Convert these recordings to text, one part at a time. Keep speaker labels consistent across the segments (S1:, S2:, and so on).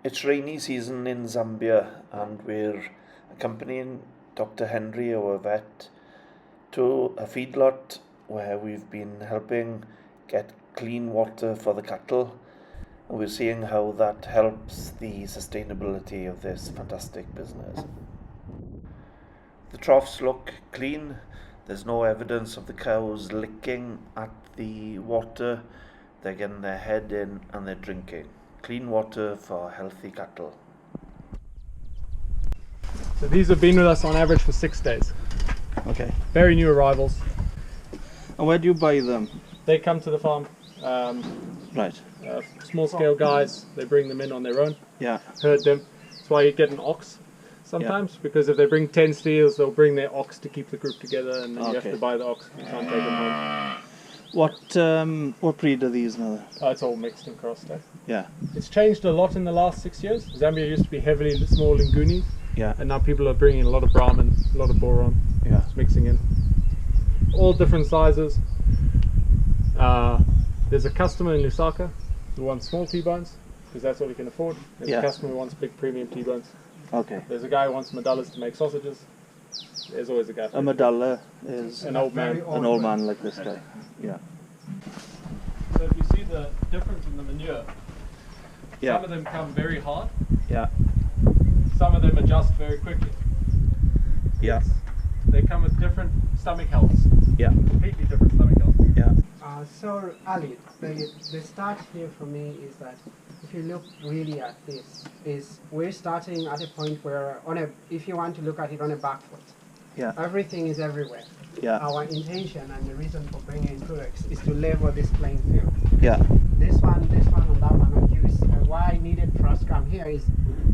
S1: It's rainy season in Zambia, and we're accompanying Dr. Henry, our vet, to a feedlot where we've been helping get clean water for the cattle. And we're seeing how that helps the sustainability of this fantastic business. The troughs look clean. There's no evidence of the cows licking at the water. They're getting their head in and they're drinking. Clean water for healthy cattle.
S2: So these have been with us on average for 6 days.
S1: Okay.
S2: Very new arrivals.
S1: And where do you buy them?
S2: They come to the farm.
S1: Right.
S2: Small scale guys, they bring them in on their own.
S1: Yeah.
S2: Herd them. That's why you get an ox sometimes, because if they bring 10 steers, they'll bring their ox to keep the group together, and then you have to buy the ox. You can't take them home.
S1: What breed are these now?
S2: It's all mixed and crossed.
S1: Yeah.
S2: It's changed a lot in the last 6 years. Zambia used to be heavily small Ngunis,
S1: Yeah.
S2: and now people are bringing a lot of Brahman, a lot of Boron.
S1: Yeah.
S2: It's mixing in. All different sizes. There's a customer in Lusaka who wants small T-bones, because that's all he can afford. There's a customer who wants big premium T-bones.
S1: Okay.
S2: There's a guy who wants medallas to make sausages. There's always a guy.
S1: A medalla is
S2: An old man.
S1: an old man like this guy. Yeah.
S2: So if you see the difference in the manure,
S1: Yeah.
S2: some of them come very hard,
S1: Yeah.
S2: some of them adjust very quickly.
S1: Yeah.
S2: They come with different stomach healths,
S1: Yeah.
S2: completely different stomach healths.
S1: Yeah.
S3: So Ali, the start here for me is that if you look really at this, we're starting at a point where if you want to look at it on a back foot,
S1: Yeah.
S3: everything is everywhere.
S1: Yeah.
S3: Our intention and the reason for bringing in Pruex is to level this playing field.
S1: Yeah.
S3: This one, and that one. Why I needed troughs come here is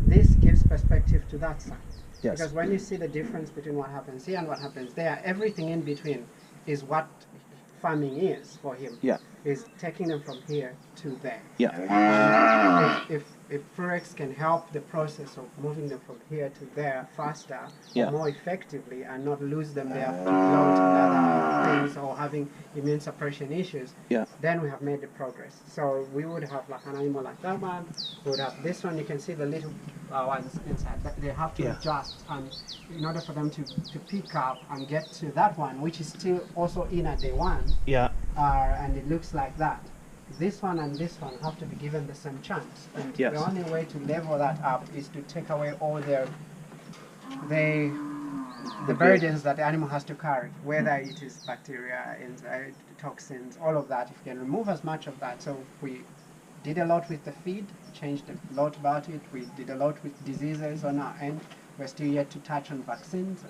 S3: this gives perspective to that side.
S1: Yes.
S3: Because when you see the difference between what happens here and what happens there, everything in between is what farming is for him.
S1: Yeah.
S3: Is taking them from here to there.
S1: Yeah.
S3: And if Pruex can help the process of moving them from here to there faster,
S1: Yeah.
S3: or more effectively, and not lose them there to bloat and other things, or having immune suppression issues,
S1: Yeah.
S3: then we have made the progress. So we would have like an animal like that one. We would have this one. You can see the little ones inside. They have to adjust, and in order for them to pick up and get to that one, which is still also in at day one.
S1: Yeah.
S3: And it looks like that. This one and this one have to be given the same chance. And
S1: Yes.
S3: the only way to level that up is to take away all the burdens that the animal has to carry, whether it is bacteria, toxins, all of that. If you can remove as much of that. So we did a lot with the feed, changed a lot about it. We did a lot with diseases on our end. We're still yet to touch on vaccines,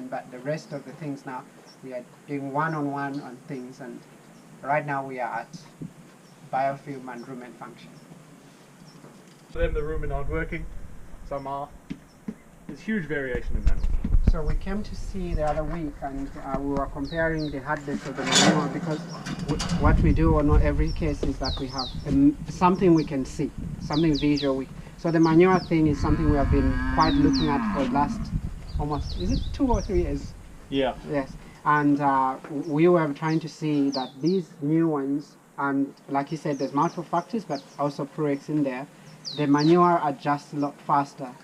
S3: but the rest of the things now, we are doing one-on-one on things, and right now we are at biofilm and rumen function.
S2: For them, the rumen aren't working. Some are. There's huge variation in animals.
S3: So we came to see the other week, and we were comparing the heartbeat of the manure, because what we do on every case is that we have something we can see, something visual. So the manure thing is something we have been quite looking at for the last almost, is it 2 or 3 years?
S2: Yeah.
S3: Yes. And we were trying to see that these new ones, and like you said, there's multiple factors, but also Pruex in there, the manure adjusts a lot faster.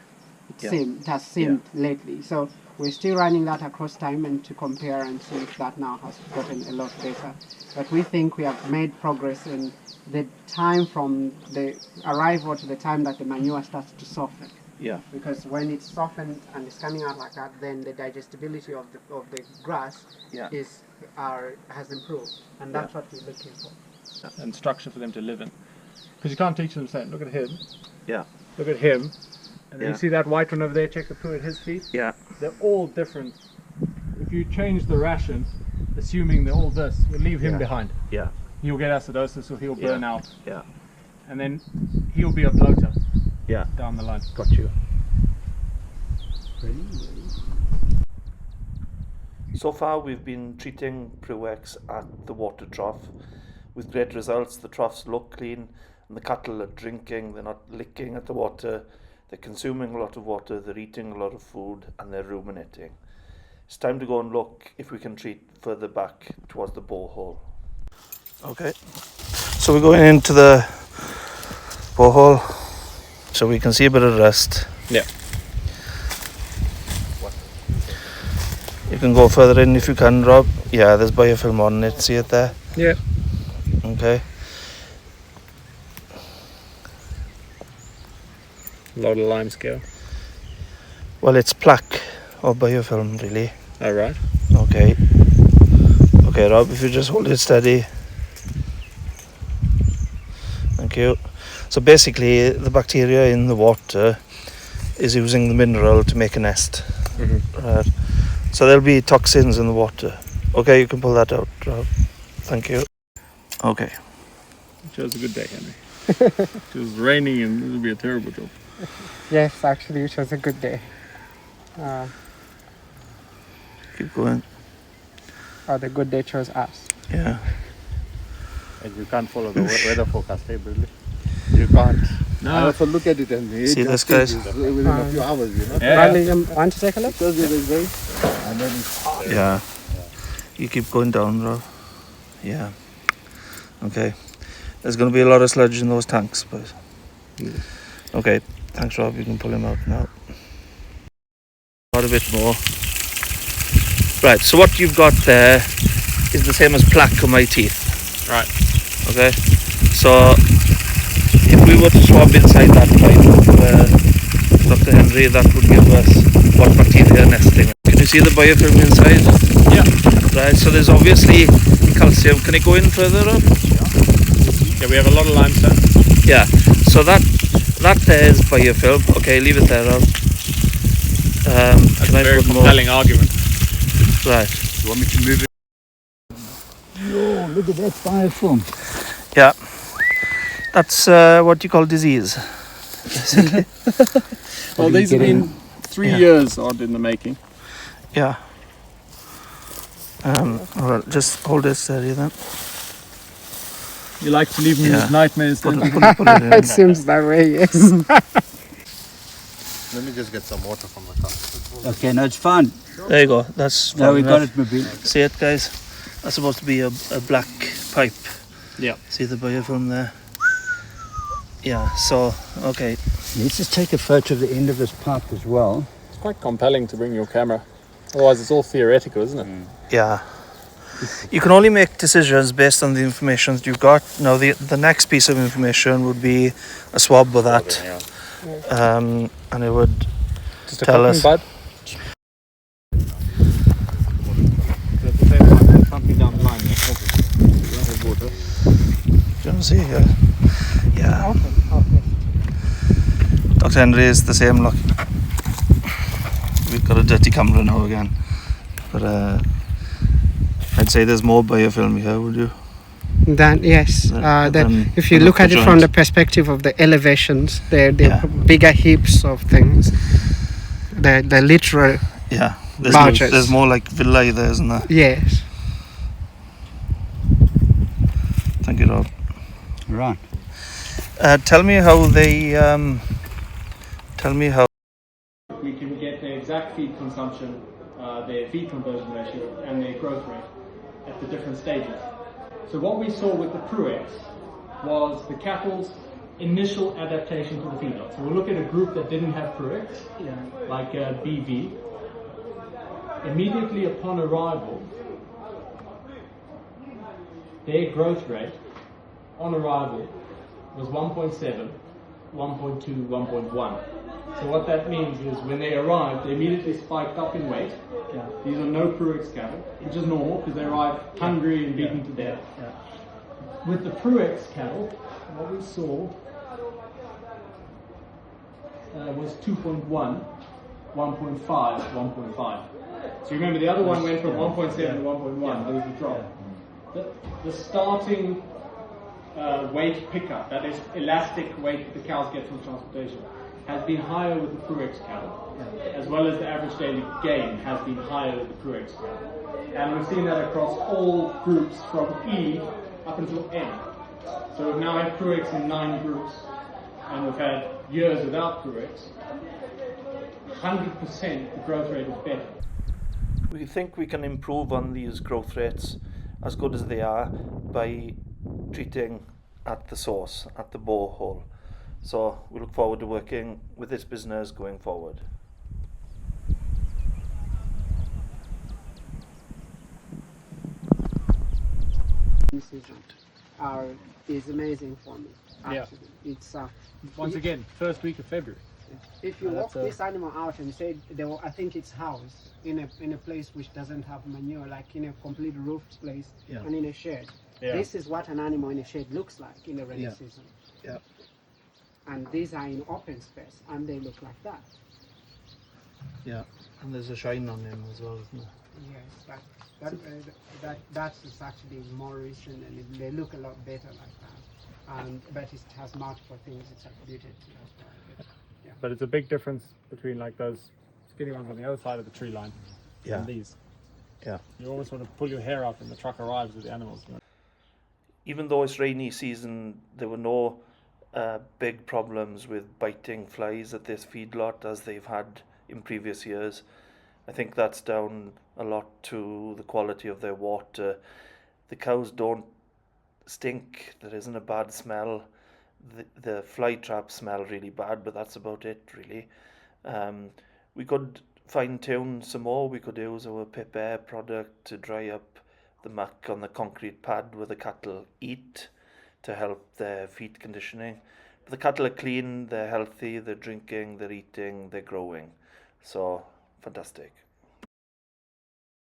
S3: It has seemed lately. So we're still running that across time and to compare and see if that now has gotten a lot better. But we think we have made progress in the time from the arrival to the time that the manure starts to soften.
S1: Yeah.
S3: Because when it's softened and it's coming out like that, then the digestibility of the grass has improved, and that's what we're looking for.
S2: And structure for them to live in. Because you can't teach them saying, look at him,
S1: Yeah.
S2: look at him, and then you see that white one over there, check the poo at his feet.
S1: Yeah.
S2: They're all different. If you change the ration, assuming they're all this, you'll leave him behind.
S1: Yeah.
S2: He'll get acidosis or he'll burn out.
S1: Yeah.
S2: And then he'll be a bloater
S1: Yeah.
S2: down the line.
S1: Got you. So far we've been treating Pruex at the water trough with great results. The troughs look clean and the cattle are drinking, they're not licking at the water, they're consuming a lot of water, they're eating a lot of food, and they're ruminating. It's time to go and look if we can treat further back towards the borehole. Okay, so we're going into the borehole. So we can see a bit of rust.
S2: Yeah.
S1: You can go further in if you can, Rob. Yeah, there's biofilm on it. See it there?
S2: Yeah.
S1: Okay.
S2: A lot of lime scale.
S1: Well, it's plaque or biofilm, really.
S2: Oh, right.
S1: Okay. Okay, Rob, if you just hold it steady. Thank you. So basically, the bacteria in the water is using the mineral to make a nest.
S2: Mm-hmm.
S1: Right. So there'll be toxins in the water. Okay, you can pull that out, Rob. Thank you. Okay.
S2: It was a good day, Henry. It was raining and it would be a terrible job.
S3: Yes, actually, it was a good day.
S1: Keep going.
S3: The good day chose us.
S1: Yeah.
S4: And you can't follow the weather forecast, really. You can't.
S2: No.
S4: I also look at it and it
S1: See
S4: just
S1: this, guys?
S4: changes within a few hours, you know.
S2: Yeah.
S3: Bradley, you want to take a look?
S4: Because it is rain, and then it's,
S1: Yeah. You keep going down, Rob. Yeah. Okay. There's going to be a lot of sludge in those tanks, but... Okay. Thanks, Rob. You can pull him out now. Not a bit more. Right, so what you've got there is the same as plaque on my teeth.
S2: Right.
S1: Okay? So, if we were to swab inside that pipe, Dr. Henry, that would give us what bacteria are nesting. Can you see the biofilm inside?
S2: Yeah.
S1: Right, so there's obviously calcium. Can it go in further up?
S2: Yeah, we have a lot of limestone.
S1: Yeah, so that there is biofilm. Okay, leave it there, Rob.
S2: That's a
S1: Can I
S2: very
S1: put more?
S2: compelling argument.
S1: Right.
S4: you want me to move it? Yo, look at that biofilm.
S1: Yeah. That's what you call disease.
S2: Well, these have been 3 years odd in the making.
S1: Yeah. Alright, just hold it steady then.
S2: You like to leave me
S1: Yeah.
S2: with nightmares,
S1: Put
S2: don't you?
S1: it in.
S3: It seems that way, yes.
S4: Let me just get some water from the cup.
S5: Okay, no, it's fine.
S1: There you go. That's
S5: Now we
S1: fine
S5: got
S1: enough.
S5: it, Mabin.
S1: See it, guys? That's supposed to be a black pipe.
S2: Yeah.
S1: See the biofilm there? Yeah, so, okay.
S5: Let's just take a photo of the end of this pipe as well.
S2: It's quite compelling to bring your camera. Otherwise, it's all theoretical, isn't it?
S1: Yeah. You can only make decisions based on the information that you've got. Now, the next piece of information would be a swab with that. And it would
S2: Just a
S1: tell
S2: cotton
S1: us.
S2: bud. Something down the line. Water.
S1: Do you want to see here? Yeah. Dr. Henry is the same look. We've got a dirty camera now again. But I'd say there's more biofilm here, would you?
S3: Then yes,
S1: Than
S3: if you
S1: the
S3: look at it from
S1: joint.
S3: the perspective of the elevations, they're
S1: Yeah.
S3: bigger heaps of things. They're literal.
S1: Yeah.
S3: Largest.
S1: There's more like villi there, isn't there?
S3: Yes.
S1: Thank you, Rob.
S5: Right.
S1: Tell me how they... tell me how...
S2: We can get their exact feed consumption, their feed conversion ratio, and their growth rate at the different stages. So what we saw with the Pruex was the cattle's initial adaptation to the feedlot. So we'll look at a group that didn't have Pruex, like BV. Immediately upon arrival, their growth rate on arrival was 1.7, 1.2, 1.1. So what that means is when they arrived, they immediately spiked up in weight. These are no Pruex cattle, which is normal because they arrive hungry and beaten to death. With the Pruex cattle, what we saw was 2.1, 1.5, 1.5. So remember the other one went from 1.7 to 1.1, there was the drop. The starting weight pickup, that is elastic weight that the cows get from transportation, has been higher with the Pruex cattle, as well as the average daily gain has been higher with the Pruex cattle. And we've seen that across all groups from E up until N. So we've now had Pruex in 9 groups, and we've had years without Pruex. 100% the growth rate is better.
S1: We think we can improve on these growth rates as good as they are by treating at the source, at the borehole. So we look forward to working with this business going forward.
S3: Season is amazing for me.
S2: Yeah.
S3: Actually, it's
S2: Once again, first week of February.
S3: if you
S2: Yeah,
S3: walk
S2: that's
S3: this animal out and say I think it's housed in a place which doesn't have manure, like in a complete roofed place
S5: Yeah.
S3: and in a shed.
S2: Yeah.
S3: This is what an animal in a shed looks like in the rainy
S5: Yeah.
S3: season.
S5: Yeah.
S3: And these are in open space, and they look like that.
S5: Yeah. And there's a shine on them as well, isn't there?
S3: Yes, that is actually more recent, and they look a lot better like that. But it has multiple things it's attributed to as well. Yeah.
S2: But it's a big difference between like those skinny ones on the other side of the tree line
S5: Yeah.
S2: and these.
S5: Yeah.
S2: You always want to pull your hair out when the truck arrives with the animals. You know?
S1: Even though it's rainy season, there were no big problems with biting flies at this feedlot as they've had in previous years. I think that's down a lot to the quality of their water. The cows don't stink. There isn't a bad smell. The fly traps smell really bad, but that's about it, really. We could fine-tune some more. We could use our Pip Air product to dry up the muck on the concrete pad where the cattle eat to help their feet conditioning. But the cattle are clean, they're healthy, they're drinking, they're eating, they're growing. So, fantastic.